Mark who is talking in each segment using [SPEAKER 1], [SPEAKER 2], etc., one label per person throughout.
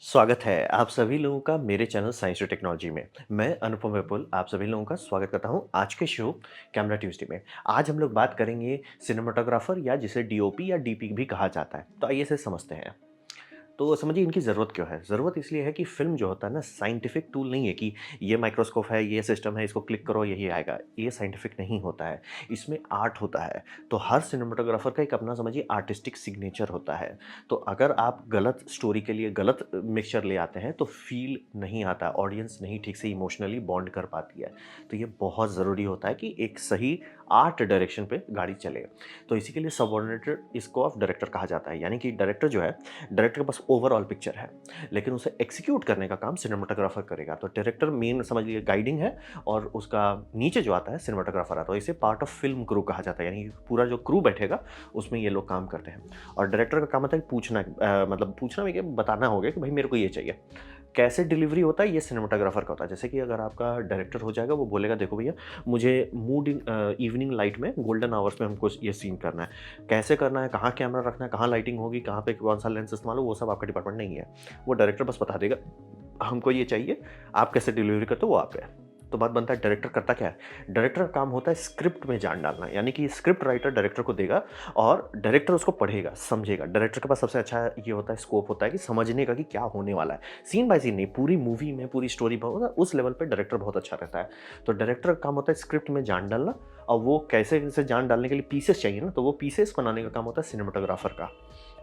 [SPEAKER 1] स्वागत है आप सभी लोगों का मेरे चैनल साइंस और टेक्नोलॉजी में। मैं अनुपम विपुल आप सभी लोगों का स्वागत करता हूं आज के शो कैमरा ट्यूसडे में। आज हम लोग बात करेंगे सिनेमाटोग्राफर या जिसे डीओपी या डीपी भी कहा जाता है। तो आइए इसे समझते हैं। तो समझिए इनकी ज़रूरत क्यों है? ज़रूरत इसलिए है कि फ़िल्म जो होता है ना साइंटिफिक टूल नहीं है कि ये माइक्रोस्कोप है, ये सिस्टम है, इसको क्लिक करो यही आएगा। ये साइंटिफिक नहीं होता है, इसमें आर्ट होता है। तो हर सिनेमेटोग्राफर का एक अपना समझिए आर्टिस्टिक सिग्नेचर होता है। तो अगर आप गलत स्टोरी के लिए गलत मिक्सचर ले आते हैं तो फ़ील नहीं आता, ऑडियंस नहीं ठीक से इमोशनली बॉन्ड कर पाती है। तो ये बहुत ज़रूरी होता है कि एक सही आर्ट डायरेक्शन पे गाड़ी चले। तो इसी के लिए सबऑर्डिनेटेड इसको ऑफ डायरेक्टर कहा जाता है। यानी कि डायरेक्टर जो है डायरेक्टर के पास ओवरऑल पिक्चर है, लेकिन उसे एक्जीक्यूट करने का काम सिनेमेटोग्राफर करेगा। तो डायरेक्टर मेन समझ लीजिए गाइडिंग है और उसका नीचे जो आता है सिनेमेटोग्राफर आता है। तो इसे पार्ट ऑफ फिल्म क्रू कहा जाता है, यानी कि पूरा जो क्रू बैठेगा उसमें ये लोग काम करते हैं। और डायरेक्टर का काम होता है पूछना, मतलब पूछना में क्या बताना होगा कि भाई मेरे को ये चाहिए। कैसे डिलीवरी होता है ये सिनेमेटोग्राफर का होता है। जैसे कि अगर आपका डायरेक्टर हो जाएगा वो बोलेगा देखो भैया मुझे मूड इवनिंग लाइट में गोल्डन आवर्स में हमको ये सीन करना है। कैसे करना है, कहाँ कैमरा रखना है, कहाँ लाइटिंग होगी, कहाँ पे कौन सा लेंस इस्तेमाल हो, वो सब आपका डिपार्टमेंट नहीं है। वो डायरेक्टर बस बता देगा हमको ये चाहिए, आप कैसे डिलीवरी करते हो वो आप है। तो बात बनता है डायरेक्टर करता क्या है? डायरेक्टर का काम होता है स्क्रिप्ट में जान डालना, यानी कि स्क्रिप्ट राइटर डायरेक्टर को देगा और डायरेक्टर उसको पढ़ेगा, समझेगा। डायरेक्टर के पास सबसे अच्छा ये होता है स्कोप होता है कि समझने का कि क्या होने वाला है। सीन बाय सीन नहीं, पूरी मूवी में पूरी स्टोरी में उस लेवल पे डायरेक्टर बहुत अच्छा रहता है। तो डायरेक्टर का काम होता है स्क्रिप्ट में जान डालना, और वो कैसे जान डालने के लिए पीसेस चाहिए ना, तो वो पीसेस बनाने का काम होता है सिनेमेटोग्राफर का।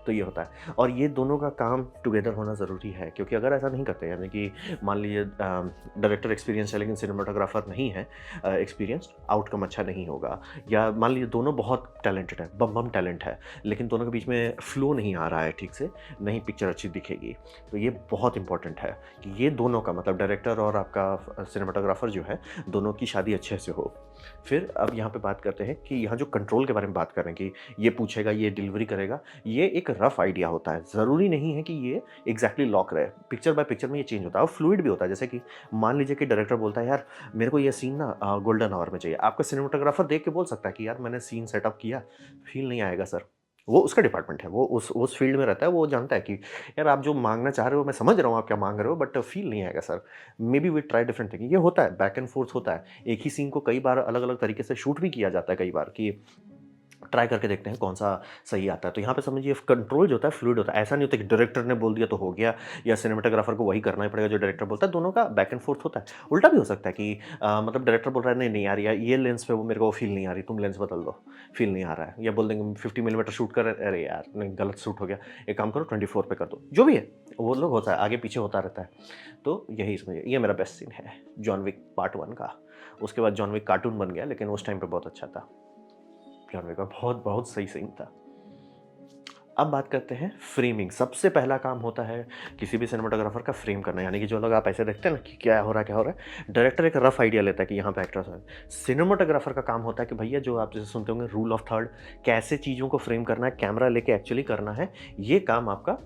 [SPEAKER 1] तो ये होता है और ये दोनों का काम टुगेदर होना ज़रूरी है, क्योंकि अगर ऐसा नहीं करते यानी कि मान लीजिए डायरेक्टर एक्सपीरियंस है लेकिन सिनेमाटोग्राफर नहीं है एक्सपीरियंस, आउटकम अच्छा नहीं होगा। या मान लीजिए दोनों बहुत टैलेंटेड है, बम बम टैलेंट है, लेकिन दोनों के बीच में फ्लो नहीं आ रहा है ठीक से, नहीं पिक्चर अच्छी दिखेगी। तो ये बहुत इंपॉर्टेंट है कि ये दोनों का मतलब डायरेक्टर और आपका सिनेमाटोग्राफर जो है दोनों की शादी अच्छे से हो। फिर अब यहाँ पे बात करते हैं कि यहाँ जो कंट्रोल के बारे में बात करें कि ये पूछेगा, ये डिलीवरी करेगा, ये एक रफ आइडिया होता है। ज़रूरी नहीं है कि ये एग्जैक्टली लॉक रहे। पिक्चर बाय पिक्चर में ये चेंज होता है और फ्लूइड भी होता है। जैसे कि मान लीजिए कि डायरेक्टर बोलता है यार मेरे को ये सीन ना गोल्डन आवर में चाहिए। आपका सिनेमेटोग्राफर देख के बोल सकता है कि यार मैंने सीन सेटअप किया, फील नहीं आएगा सर। वो उसका डिपार्टमेंट है, वो उस फील्ड में रहता है, वो जानता है कि यार आप जो माँगना चाह रहे हो मैं समझ रहा हूँ आप क्या माँग रहे हो, बट फील नहीं आएगा sir. Maybe we try different thing. ये होता है, बैक एंड फोर्थ होता है। एक ही सीन को कई बार अलग-अलग तरीके से शूट भी किया जाता है कई बार कि ट्राई करके देखते हैं कौन-सा सही आता है। तो यहाँ पे समझिए कंट्रोल जो होता है फ्लूइड होता है। ऐसा नहीं होता कि डायरेक्टर ने बोल दिया तो हो गया या सिनेमेटोग्राफर को वही करना ही पड़ेगा जो डायरेक्टर बोलता है। दोनों का बैक एंड फोर्थ होता है। उल्टा भी हो सकता है कि मतलब डायरेक्टर बोल रहा है नहीं यार ये लेंस पे वो मेरे को फील नहीं आ रही, तुम लेंस बदल दो, फील नहीं आ रहा है। या बोल देंगे 50 मिलीमीटर शूट कर रहे हैं, अरे यार नहीं गलत शूट हो गया, एक काम करो 24 पे कर दो। जो भी है वो लोग होता है, आगे पीछे होता रहता है। तो यही समझिए ये मेरा बेस्ट सीन है जॉन विक पार्ट 1 का। उसके बाद जॉन विक कार्टून बन गया लेकिन उस टाइम पे बहुत अच्छा था। जॉन विक का बहुत बहुत सही सीन था। अब बात करते हैं फ्रेमिंग। सबसे पहला काम होता है किसी भी सिनेमाटोग्राफर का फ्रेम करना, यानी कि जो लोग आप ऐसे देखते हैं ना कि क्या हो रहा है क्या हो रहा है, डायरेक्टर एक रफ आइडिया लेता है कि यहाँ पे एक्टर्स हैं। सिनेमाटोग्राफर का काम होता है कि भैया जो आप जैसे सुनते होंगे रूल ऑफ थर्ड, कैसे चीज़ों को फ्रेम करना है, कैमरा लेके एक्चुअली करना है, ये काम आपका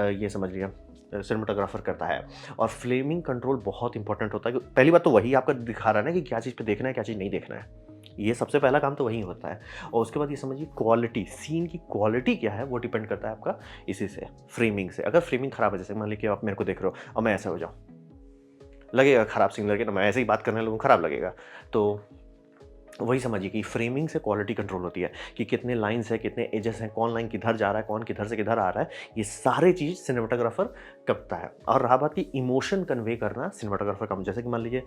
[SPEAKER 1] ये समझ लिया सिनेमाटोग्राफर करता है। और फ्लेमिंग कंट्रोल बहुत इंपॉर्टेंट होता है कि पहली बात तो वही आपका दिखा रहा है ना कि क्या चीज़ पे देखना है क्या चीज़ नहीं देखना है। ये सबसे पहला काम तो वही होता है। और उसके बाद ये समझिए क्वालिटी, सीन की क्वालिटी क्या है वो डिपेंड करता है आपका इसी से, फ्रेमिंग से। अगर फ्रेमिंग खराब है, जैसे मान लीजिए आप मेरे को देख रहे हो और मैं ऐसा हो जाऊँ, लगेगा खराब सीन लगे ना, मैं ऐसे ही बात करने लगूँ खराब लगेगा। तो वही समझिए कि फ्रेमिंग से क्वालिटी कंट्रोल होती है कि कितने लाइन्स हैं, कितने एजेस हैं, कौन लाइन किधर जा रहा है, कौन किधर से किधर आ रहा है, ये सारी चीज़ सिनेमाटोग्राफर करता है। और रहा बात की इमोशन कन्वे करना, सिनेमाटोग्राफर का, जैसे कि मान लीजिए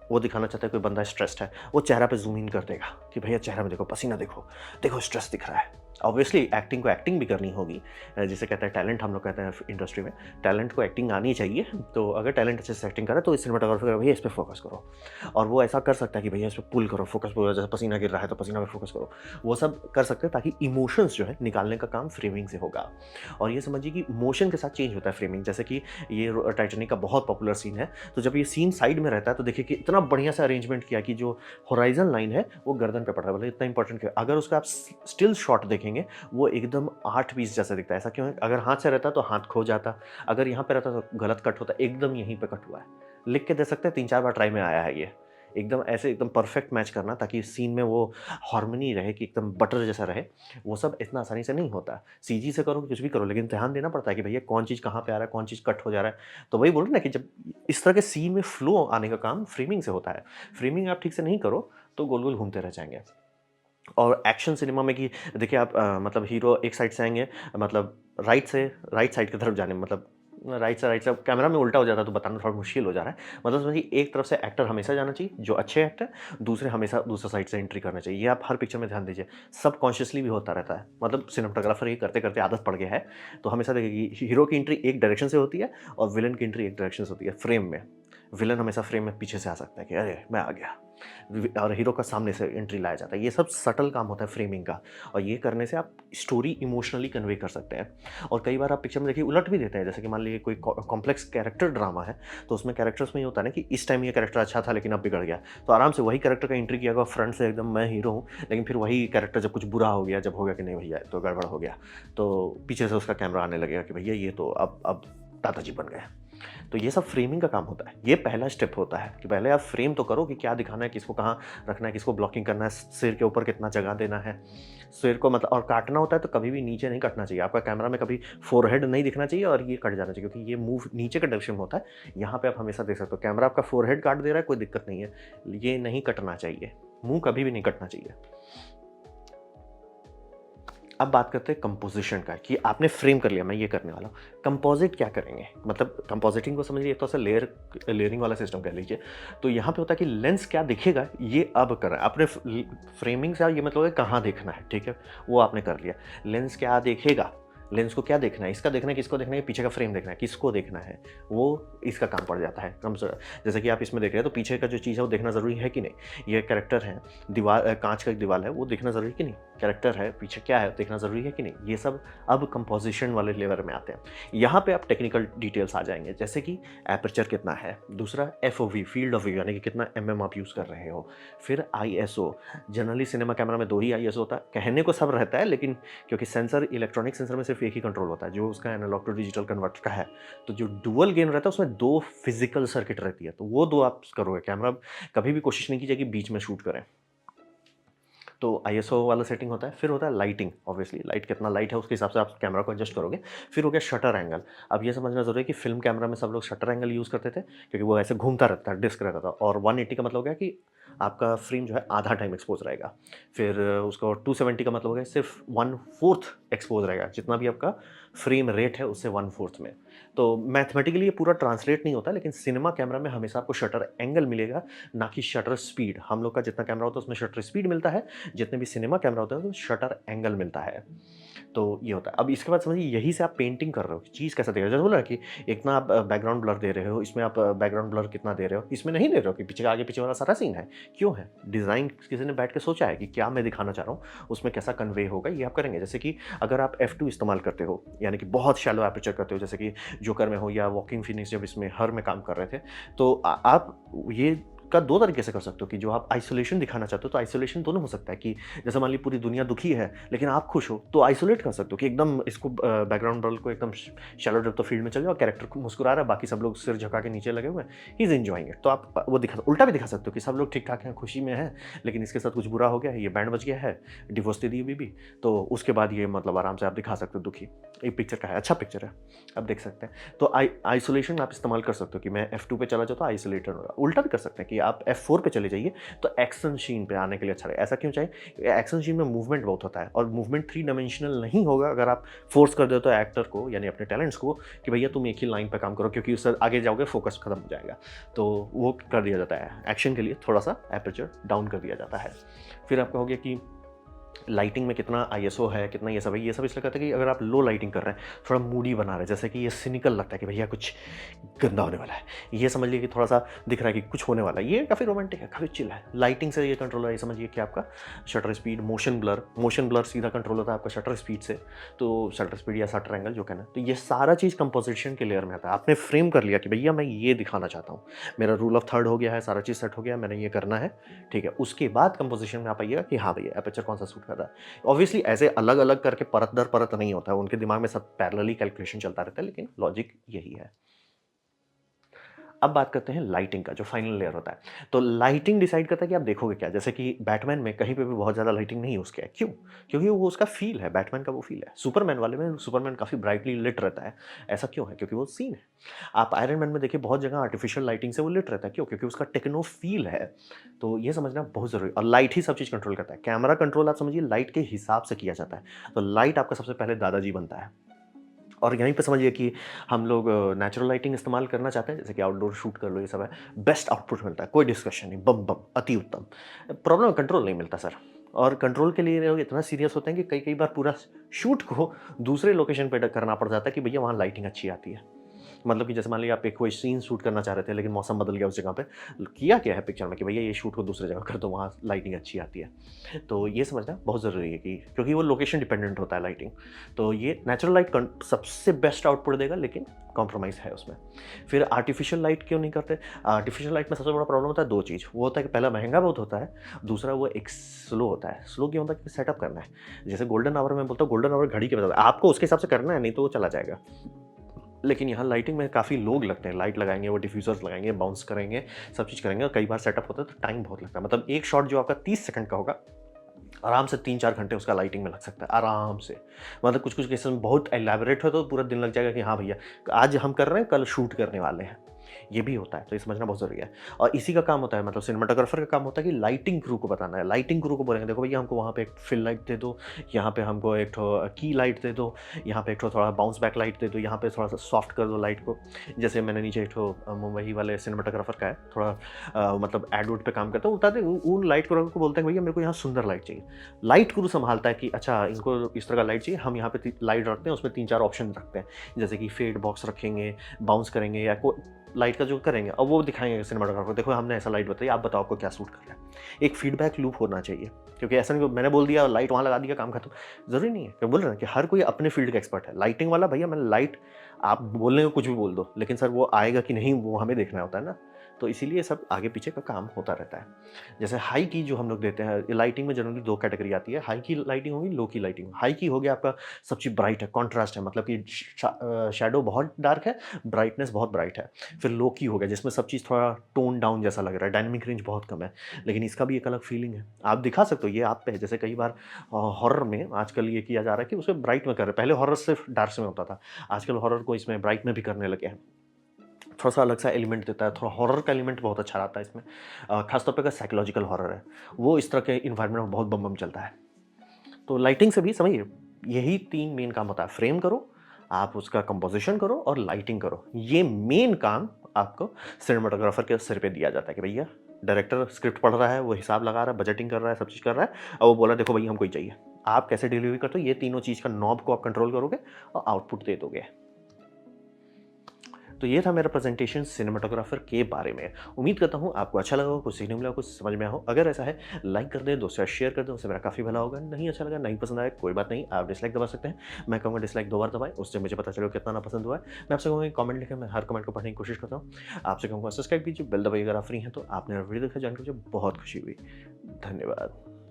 [SPEAKER 1] वो दिखाना चाहता है कोई बंदा स्ट्रेस्ड है, वो चेहरा पे ज़ूम इन कर देगा कि भैया चेहरा में देखो, पसीना देखो, देखो स्ट्रेस दिख रहा है। ऑब्वियसली एक्टिंग को एक्टिंग भी करनी होगी। जिसे कहते हैं टैलेंट, हम लोग कहते हैं इंडस्ट्री में, टैलेंट को एक्टिंग आनी चाहिए। तो अगर टैलेंट अच्छे से एक्टिंग करे तो सिनेमाटोग्राफर भैया इस पे फोकस करो, और वो ऐसा कर सकता है कि भैया इस पे पुल करो, फोकस पूरा, जैसे पसीना गिर रहा है तो पसीना पे फोकस करो। वो सब कर सकते हैं ताकि इमोशंस जो है निकालने का काम फ्रेमिंग से होगा। और ये समझिए कि मोशन के साथ चेंज होता है फ्रेमिंग। जैसे कि ये टाइटैनिक का बहुत पॉपुलर सीन है, तो जब ये सीन साइड में रहता है तो देखिए कि इतना बढ़िया से अरेंजमेंट किया कि जो होराइजन लाइन है वो गर्दन पे पड़ रहा है। मतलब इतना इंपॉर्टेंट, अगर उसका आप स्टिल शॉट देखेंगे वो एकदम आर्ट पीस जैसा दिखता है। ऐसा क्यों है? अगर हाथ से रहता तो हाथ खो जाता, अगर यहाँ पे रहता तो गलत कट होता, एकदम यहीं पे कट हुआ है। लिख के दे सकते हैं, 3-4 बार ट्राई में आया है ये। एकदम ऐसे एकदम परफेक्ट मैच करना ताकि सीन में वो हार्मनी रहे कि एकदम बटर जैसा रहे, वो सब इतना आसानी से नहीं होता। सीजी से करो, कुछ भी करो, लेकिन ध्यान देना पड़ता है कि भैया कौन चीज़ कहाँ पे आ रहा है, कौन चीज़ कट हो जा रहा है। तो वही बोल रहे हैं ना कि जब इस तरह के सीन में फ्लो आने का काम फ्रेमिंग से होता है। फ्रेमिंग आप ठीक से नहीं करो, तो गोल-गोल घूमते रह जाएँगे। और एक्शन सिनेमा में कि देखिए आप मतलब हीरो एक साइड से आएँगे, मतलब राइट साइड की तरफ जाने मतलब राइट से अब कैमरा में उल्टा हो जाता है तो बताना थोड़ा मुश्किल हो जा रहा है। मतलब समझिए एक तरफ से एक्टर हमेशा जाना चाहिए, जो अच्छे एक्टर, दूसरे हमेशा दूसरे साइड से एंट्री करना चाहिए। ये आप हर पिक्चर में ध्यान दीजिए। सबकॉन्शियसली भी होता रहता है। मतलब सिनेमेटोग्राफर ये करते-करते आदत पड़ गया है। तो हमेशा देखिए कि हीरो की एंट्री एक डायरेक्शन से होती है और विलेन की एंट्री एक डायरेक्शन से होती है फ्रेम में। विलेन हमेशा फ्रेम में पीछे से आ सकता है कि अरे! मैं आ गया। और हीरो का सामने से एंट्री लाया जाता है। ये सब सटल काम होता है फ्रेमिंग का, और ये करने से आप स्टोरी इमोशनली कन्वे कर सकते हैं। और कई बार आप पिक्चर में देखिए उलट भी देते हैं, जैसे कि मान लीजिए कोई कॉम्प्लेक्स कैरेक्टर ड्रामा है, तो उसमें कैरेक्टर्स में ये होता है ना कि इस टाइम ये कैरेक्टर अच्छा था लेकिन अब बिगड़ गया। तो आराम से वही कैरेक्टर का एंट्री किया होगा फ्रंट से एकदम मैं हीरो हूँ, लेकिन फिर वही कैरेक्टर जब कुछ बुरा हो गया, जब हो गया कि नहीं भैया तो गड़बड़ हो गया, तो पीछे से उसका कैमरा आने लगेगा कि भैया ये तो अब दादाजी बन गए। तो ये सब फ्रेमिंग का काम होता है। ये पहला स्टेप होता है कि पहले आप फ्रेम तो करो कि क्या दिखाना है, किसको कहाँ रखना है, किसको ब्लॉकिंग करना है, सिर के ऊपर कितना जगह देना है। सिर को मतलब और काटना होता है तो कभी भी नीचे नहीं कटना चाहिए। आपका कैमरा में कभी फोरहेड नहीं दिखना चाहिए और ये कट जाना चाहिए, क्योंकि ये मूव नीचे का डायरेक्शन में होता है। यहाँ पे आप हमेशा देख सकते हो कैमरा आपका फोरहेड काट दे रहा है, कोई दिक्कत नहीं है। ये नहीं कटना चाहिए। मुँह कभी भी नहीं कटना चाहिए। अब बात करते हैं कंपोजिशन का कि आपने फ्रेम कर लिया, मैं ये करने वाला हूँ। कंपोजिट क्या करेंगे? मतलब कंपोजिटिंग को समझिए, एक तरह से लेयरिंग वाला सिस्टम कह लीजिए। तो यहाँ पे होता है कि लेंस क्या दिखेगा, ये अब कर रहा है। आपने फ्रेमिंग से ये मतलब है कहाँ देखना है, ठीक है? वो आपने कर लिया। लेंस क्या देखेगा? लेंस को क्या देखना है? इसका देखना है, किसको देखना है? पीछे का फ्रेम देखना है, किसको देखना है? वो इसका काम पड़ जाता है। कम से जैसे कि आप इसमें देख रहे हैं तो पीछे का जो चीज़ है वो देखना ज़रूरी है कि नहीं? ये कैरेक्टर है, दीवार काँच का एक दीवार है, वो देखना ज़रूरी है कि नहीं? कैरेक्टर है, पीछे क्या है, देखना ज़रूरी है कि नहीं? ये सब अब कंपोज़िशन वाले लेवल में आते हैं। यहाँ पे आप टेक्निकल डिटेल्स आ जाएँगे, जैसे कि एपर्चर कितना है, दूसरा एफओवी फील्ड ऑफ व्यू यानी कि कितना एमएम आप यूज़ कर रहे हो, फिर आईएसओ। जनरली सिनेमा कैमरा में 2 ही आईएसओ होता है, कहने को सब रहता है लेकिन क्योंकि सेंसर इलेक्ट्रॉनिक सेंसर में सिर्फ एक ही कंट्रोल होता है, जो उसका एनालॉग टू डिजिटल कन्वर्टर का है। तो जो डुअल गेन रहता है उसमें 2 फिज़िकल सर्किट रहती है, तो वो 2 आप करोगे। कैमरा कभी भी कोशिश नहीं कीजिए कि बीच में शूट करें। तो आईएसओ वाला सेटिंग होता है, फिर होता है लाइटिंग। ऑब्वियसली लाइट कितना लाइट है उसके हिसाब से आप कैमरा को एडजस्ट करोगे। फिर हो गया शटर एंगल। अब ये समझना ज़रूरी है कि फ़िल्म कैमरा में सब लोग शटर एंगल यूज़ करते थे, क्योंकि वो ऐसे घूमता रहता है, डिस्क रहता था, और 180 का मतलब हो गया कि आपका फ्रेम जो है आधा टाइम एक्सपोज़ रहेगा। फिर उसका 270 का मतलब हो गया सिर्फ 1/4 एक्सपोज़ रहेगा, जितना भी आपका फ्रेम रेट है उससे 1/4 में। तो मैथमेटिकली ये पूरा ट्रांसलेट नहीं होता, लेकिन सिनेमा कैमरा में हमेशा आपको शटर एंगल मिलेगा, ना कि शटर स्पीड। हम लोग का जितना कैमरा होता है उसमें शटर स्पीड मिलता है, जितने भी सिनेमा कैमरा होता है तो शटर एंगल मिलता है। तो ये होता है। अब इसके बाद समझिए यहीं से आप पेंटिंग कर रहे हो कि चीज़ कैसा दिख रहा है। जैसे बोला ना कि इतना आप बैकग्राउंड ब्लर दे रहे हो, इसमें आप बैकग्राउंड ब्लर कितना दे रहे हो, इसमें नहीं दे रहे हो कि पीछे आगे पीछे वाला सारा सीन है। क्यों है? डिज़ाइन किसी ने बैठ के सोचा है कि क्या मैं दिखाना चाह रहा हूँ, उसमें कैसा कन्वे होगा, ये आप करेंगे। जैसे कि अगर आप F2 इस्तेमाल करते हो, यानी कि बहुत शैलो एपर्चर करते हो, जैसे कि जोकर में हो या वॉकिंग फिनिक्स जब इसमें हर में काम कर रहे थे, तो आप ये का 2 तरीके से कर सकते हो कि जो आप आइसोलेशन दिखाना चाहते हो, तो आइसोलेशन दोनों हो सकता है कि जैसे मान लीजिए पूरी दुनिया दुखी है, लेकिन आप खुश हो, तो आइसोलेट कर सकते हो कि एकदम इसको बैकग्राउंड ब्लर को एकदम शैलो डेप्थ ऑफ फील्ड में चले जाओ, कैरेक्टर को मुस्कुरा रहा है, बाकी सब लोग सिर झुका के नीचे लगे हुए हैं, ही इज़ एन्जॉयिंग इट। तो आप वो दिखा उल्टा भी दिखा सकते हो कि सब लोग ठीक-ठाक हैं, खुशी में हैं, लेकिन इसके साथ कुछ बुरा हो गया है, ये बैंड बज गया है, डिवोर्स दे दी है बीवी, तो उसके बाद ये मतलब आराम से आप दिखा सकते हो दुखी। एक पिक्चर का है, अच्छा पिक्चर है, आप देख सकते हैं। तो आइसोलेशन आप इस्तेमाल कर सकते हो कि मैं F2 पे चला जाता हूँ, आइसोलेटेड होगा। उल्टा भी कर सकते हैं कि आप F4 पे चले जाइए, तो एक्शन सीन पे आने के लिए अच्छा रहेगा। ऐसा क्यों चाहिए? एक्शन सीन में मूवमेंट बहुत होता है, और मूवमेंट 3 डायमेंशनल नहीं होगा अगर आप फोर्स कर देते हो एक्टर को, यानी अपने टैलेंट्स को, कि भैया तुम एक ही लाइन पे काम करो, क्योंकि उससे आगे जाओगे फोकस खत्म हो जाएगा। तो वो कर दिया जाता है। एक्शन के लिए थोड़ा-सा एपर्चर डाउन कर दिया जाता है। फिर आपका हो गया कि लाइटिंग में कितना आईएसओ है, कितना ये सब है। ये सब इसलिए कहते हैं कि अगर आप लो लाइटिंग कर रहे हैं, थोड़ा मूडी बना रहे हैं, जैसे कि ये सिनिकल लगता है कि भैया कुछ गंदा होने वाला है। ये समझ लीजिए कि थोड़ा-सा दिख रहा है कि कुछ होने वाला है। ये काफ़ी रोमांटिक है, काफ़ी चिल है। लाइटिंग से ये कंट्रोल है, ये समझिए कि आपका शटर स्पीड, मोशन ब्लर सीधा कंट्रोल होता है आपका शटर स्पीड से। तो शटर स्पीड या शटर एंगल जो कहना है, तो ये सारा चीज़ कंपोज़िशन के लेयर में आता है। आपने फ्रेम कर लिया कि भैया मैं ये दिखाना चाहता हूँ। मेरा रूल ऑफ थर्ड हो गया है, सारा चीज़ सेट हो गया है, मैंने ये करना है, ठीक है। उसके बाद कंपोज़िशन में आप आइएगा कि हाँ भैया एपर्चर कौन-सा सूट कर रहा है। ऑब्वियसली ऐसे अलग-अलग करके परत दर परत नहीं होता है, उनके दिमाग में सब पैरेलली कैलकुलेशन चलता रहता है, लेकिन लॉजिक यही है। अब बात करते हैं लाइटिंग का, जो फाइनल लेयर होता है। तो लाइटिंग डिसाइड करता है कि आप देखोगे क्या। जैसे कि बैटमैन में कहीं पे भी बहुत ज़्यादा लाइटिंग नहीं यूज़ किया है। क्यों? क्योंकि वो उसका फ़ील है, बैटमैन का वो फ़ील है। सुपरमैन वाले में सुपरमैन काफ़ी ब्राइटली लिट रहता है। ऐसा क्यों है? क्योंकि वो सीन है। आप आयरन मैन में देखिए बहुत जगह आर्टिफिशियल लाइटिंग से वो लिट रहता है। क्यों? क्योंकि उसका टेक्नो फ़ील है। तो ये समझना बहुत ज़रूरी है और लाइट ही सब चीज़ कंट्रोल करता है। कैमरा कंट्रोल आप समझिए लाइट के हिसाब से किया जाता है। तो लाइट आपका सबसे पहले दादाजी बनता है। और यहीं पे समझिए कि हम लोग नेचुरल लाइटिंग इस्तेमाल करना चाहते हैं, जैसे कि आउटडोर शूट कर लो, ये सब है, बेस्ट आउटपुट मिलता है, कोई डिस्कशन नहीं, बम बम, अति उत्तम। प्रॉब्लम कंट्रोल नहीं मिलता सर। और कंट्रोल के लिए लोग इतना सीरियस होते हैं कि कई कई बार पूरा शूट को दूसरे लोकेशन पे करना पड़ जाता है कि भैया वहाँ लाइटिंग अच्छी आती है। मतलब कि जैसे मान लीजिए आप एक कोई सीन शूट करना चाह रहे थे, लेकिन मौसम बदल गया उस जगह पे। किया क्या है पिक्चर में कि भैया ये शूट को दूसरी जगह कर दो, वहाँ लाइटिंग अच्छी आती है। तो ये समझना बहुत ज़रूरी है कि क्योंकि वो लोकेशन डिपेंडेंट होता है लाइटिंग। तो ये नेचुरल लाइट सबसे बेस्ट आउटपुट देगा, लेकिन कॉम्प्रोमाइज़ है उसमें। फिर आर्टिफिशियल लाइट क्यों नहीं करते? आर्टिफिशियल लाइट में सबसे बड़ा प्रॉब्लम होता है 2 चीज़। वो होता है कि पहला महँगा बहुत होता है, दूसरा वो एक स्लो होता है। स्लो क्यों होता है? क्योंकि सेटअप करना है। जैसे गोल्डन आवर मैं बोलता हूँ, गोल्डन आवर घड़ी के बजाय आपको उसके हिसाब से करना है, नहीं तो वो चला जाएगा। लेकिन यहाँ लाइटिंग में काफ़ी लोग लगते हैं, लाइट लगाएँगे, वो डिफ्यूज़र्स लगाएँगे, बाउंस करेंगे, सब चीज़ करेंगे और कई बार सेटअप होता है तो टाइम बहुत लगता है। मतलब एक शॉट जो आपका 30 सेकंड का होगा, आराम से 3-4 घंटे उसका लाइटिंग में लग सकता है, आराम से। मतलब कुछ-कुछ केसेस में बहुत एलैबोरेट हो तो पूरा दिन लग जाएगा कि हाँ भैया, आज हम कर रहे हैं, कल शूट करने वाले हैं। ये भी होता है, तो ये समझना बहुत ज़रूरी है। और इसी का काम होता है, मतलब सिनेमेटोग्राफर का काम होता है कि लाइटिंग क्रू को बताना है। लाइटिंग क्रू को बोलेंगे देखो भैया हमको वहाँ पे एक फिल लाइट दे दो, यहाँ पे हमको एक ठो की लाइट दे दो, यहाँ पे एक ठो थोड़ा बाउंस बैक लाइट दे दो, यहाँ पे थोड़ा-सा सॉफ्ट कर दो लाइट को। जैसे मैंने नीचे एक ठो मुंबई वाले सिनेमेटोग्राफर का है, थोड़ा मतलब एड-वुड पे काम करता है, वो बताते हैं उन लाइट क्रू को बोलते हैं भैया मेरे को यहाँ सुंदर लाइट चाहिए। लाइट क्रू सँभालता है कि अच्छा इनको इस तरह का लाइट चाहिए, हम यहाँ पे लाइट रखते हैं, उसमें 3-4 ऑप्शन रखते हैं। जैसे कि फेड बॉक्स रखेंगे, बाउंस करेंगे या को लाइट का जो करेंगे और वो दिखाएँगे सिनेमेटोग्राफर, देखो हमने ऐसा लाइट बताई, आप बताओ आपको क्या सूट कर रहा है। एक फीडबैक लूप होना चाहिए, क्योंकि ऐसा नहीं कि मैंने बोल दिया और लाइट वहाँ लगा दिया, काम खत्म। ज़रूरी नहीं है, मैं बोल रहा हूँ कि हर कोई अपने फील्ड का एक्सपर्ट है। लाइटिंग वाला भैया मैंने लाइट आप बोलने को कुछ भी बोल दो, लेकिन सर वो आएगा कि नहीं वो हमें देखना होता है ना। तो इसीलिए सब आगे पीछे का काम होता रहता है। जैसे हाई की जो हम लोग देते हैं, लाइटिंग में जनरली 2 कैटेगरी आती है, हाई की लाइटिंग होगी, लो की लाइटिंग। हाई की हो गया आपका सब चीज़ ब्राइट है, कॉन्ट्रास्ट है, मतलब कि शैडो बहुत डार्क है, ब्राइटनेस बहुत ब्राइट है। फिर लो की हो गया जिसमें सब चीज़ थोड़ा टोन डाउन जैसा लग रहा है, डायनामिक रेंज बहुत कम है, लेकिन इसका भी एक अलग फीलिंग है। आप दिखा सकते हो, ये आप पे है। जैसे कई बार हॉरर में आजकल ये किया जा रहा है कि उसमें ब्राइट में कर रहे हैं। पहले हॉरर सिर्फ डार्क में होता था, आजकल हॉरर को इसमें ब्राइट में भी करने लगे हैं। थोड़ा-सा अलग सा एलिमेंट देता है, थोड़ा हॉरर का एलिमेंट बहुत अच्छा आता है इसमें। ख़ास तौर पे अगर साइकोलॉजिकल हॉरर है, वो इस तरह के एनवायरनमेंट में बहुत बम-बम चलता है। तो लाइटिंग से भी समझिए, यही 3 मेन काम होता है, फ्रेम करो, आप उसका कंपोज़िशन करो और लाइटिंग करो। ये मेन काम आपको सिनेमेटोग्राफर के सिर पे दिया जाता है कि भैया डायरेक्टर स्क्रिप्ट पढ़ रहा है, वो हिसाब लगा रहा है, बजटिंग कर रहा है, सब चीज़ कर रहा है और वो बोला देखो भई हमको ये चाहिए। आप कैसे डिलीवरी करते हो, ये तीनों चीज़ का नॉब को आप कंट्रोल करोगे और आउटपुट दे दोगे। तो ये था मेरा प्रेजेंटेशन सिनेमेटोग्राफर के बारे में। उम्मीद करता हूँ आपको अच्छा लगा हो, कुछ सीखने मिला हो, कुछ समझ में आया हो। अगर ऐसा है लाइक कर दें, दोस्तों से शेयर कर दें, उससे मेरा काफ़ी भला होगा। नहीं अच्छा लगा, नहीं पसंद आया, कोई बात नहीं, आप डिसलाइक दबा सकते हैं। मैं कहूँगा डिसलाइक 2 बार दबाएँ, उससे मुझे पता चलेगा कितना नापसंद हुआ है। मैं आपसे कहूँगा कमेंट लिखें, मैं हर कमेंट को पढ़ने की कोशिश करता हूँ। आपसे कहूँगा सब्सक्राइब कीजिए, बेल दबाइए अगर आप फ्री हैं तो। आपने वीडियो देखा जानकर मुझे बहुत खुशी हुई। धन्यवाद।